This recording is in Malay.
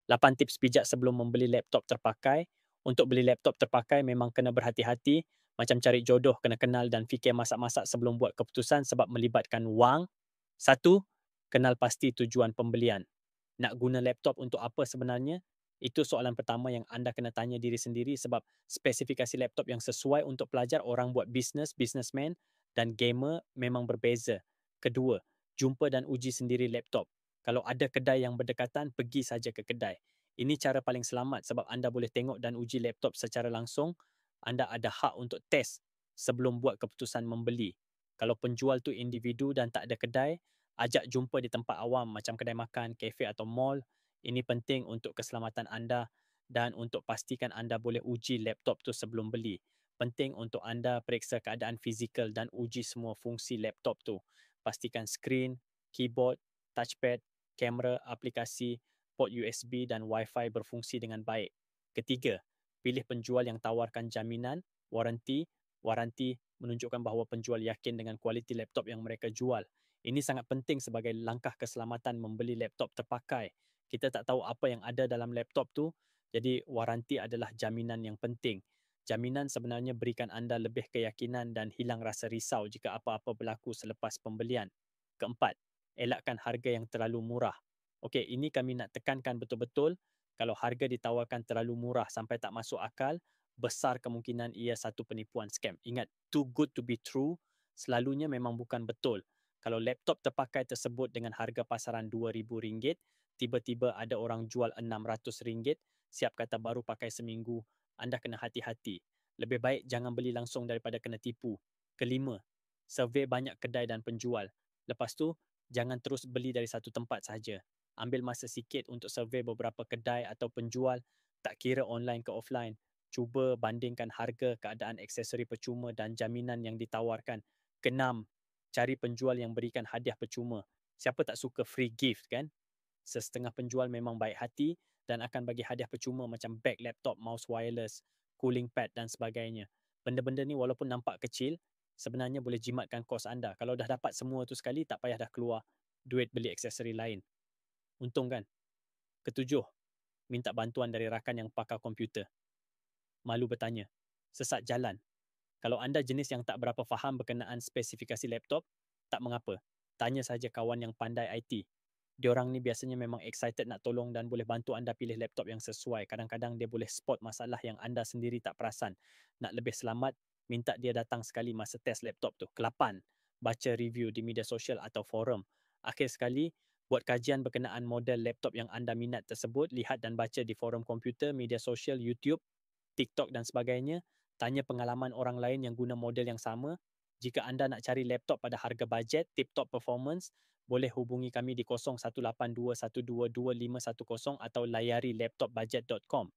8 tips bijak sebelum membeli laptop terpakai. Untuk beli laptop terpakai memang kena berhati-hati, macam cari jodoh, kena kenal dan fikir masak-masak sebelum buat keputusan sebab melibatkan wang. Satu, kenal pasti tujuan pembelian. Nak guna laptop untuk apa sebenarnya? Itu soalan pertama yang anda kena tanya diri sendiri sebab spesifikasi laptop yang sesuai untuk pelajar, orang buat bisnes, businessman dan gamer memang berbeza. Kedua, jumpa dan uji sendiri laptop. Kalau ada kedai yang berdekatan, pergi saja ke kedai. Ini cara paling selamat sebab anda boleh tengok dan uji laptop secara langsung. Anda ada hak untuk test sebelum buat keputusan membeli. Kalau penjual tu individu dan tak ada kedai, ajak jumpa di tempat awam macam kedai makan, kafe atau mall. Ini penting untuk keselamatan anda dan untuk pastikan anda boleh uji laptop tu sebelum beli. Penting untuk anda periksa keadaan fizikal dan uji semua fungsi laptop tu. Pastikan skrin, keyboard, touchpad, kamera, aplikasi, port USB dan Wi-Fi berfungsi dengan baik. Ketiga, pilih penjual yang tawarkan jaminan, waranti menunjukkan bahawa penjual yakin dengan kualiti laptop yang mereka jual. Ini sangat penting sebagai langkah keselamatan membeli laptop terpakai. Kita tak tahu apa yang ada dalam laptop tu, jadi waranti adalah jaminan yang penting. Jaminan sebenarnya berikan anda lebih keyakinan dan hilang rasa risau jika apa-apa berlaku selepas pembelian. Keempat, elakkan harga yang terlalu murah. Okey, ini kami nak tekankan betul-betul. Kalau harga ditawarkan terlalu murah sampai tak masuk akal, besar kemungkinan ia satu penipuan scam. Ingat, too good to be true selalunya memang bukan betul. Kalau laptop terpakai tersebut dengan harga pasaran RM2,000, tiba-tiba ada orang jual RM600, siap kata baru pakai seminggu, anda kena hati-hati. Lebih baik jangan beli langsung daripada kena tipu. Kelima, survey banyak kedai dan penjual. Lepas tu, jangan terus beli dari satu tempat sahaja. Ambil masa sikit untuk survey beberapa kedai atau penjual, tak kira online ke offline. Cuba bandingkan harga, keadaan aksesori percuma dan jaminan yang ditawarkan. Keenam, cari penjual yang berikan hadiah percuma. Siapa tak suka free gift kan? Sesetengah penjual memang baik hati dan akan bagi hadiah percuma macam beg laptop, mouse wireless, cooling pad dan sebagainya. Benda-benda ni walaupun nampak kecil, sebenarnya boleh jimatkan kos anda. Kalau dah dapat semua tu sekali, tak payah dah keluar duit beli aksesori lain. Untung kan? Ketujuh, minta bantuan dari rakan yang pakar komputer. Malu bertanya. Sesat jalan. Kalau anda jenis yang tak berapa faham berkenaan spesifikasi laptop, tak mengapa. Tanya saja kawan yang pandai IT. Diorang ni biasanya memang excited nak tolong dan boleh bantu anda pilih laptop yang sesuai. Kadang-kadang dia boleh spot masalah yang anda sendiri tak perasan. Nak lebih selamat, minta dia datang sekali masa test laptop tu. Kelapan, baca review di media sosial atau forum. Akhir sekali, buat kajian berkenaan model laptop yang anda minat tersebut, lihat dan baca di forum komputer, media sosial, YouTube, TikTok dan sebagainya. Tanya pengalaman orang lain yang guna model yang sama. Jika anda nak cari laptop pada harga bajet, tip-top performance, boleh hubungi kami di 0182122510 atau layari laptopbudget.com.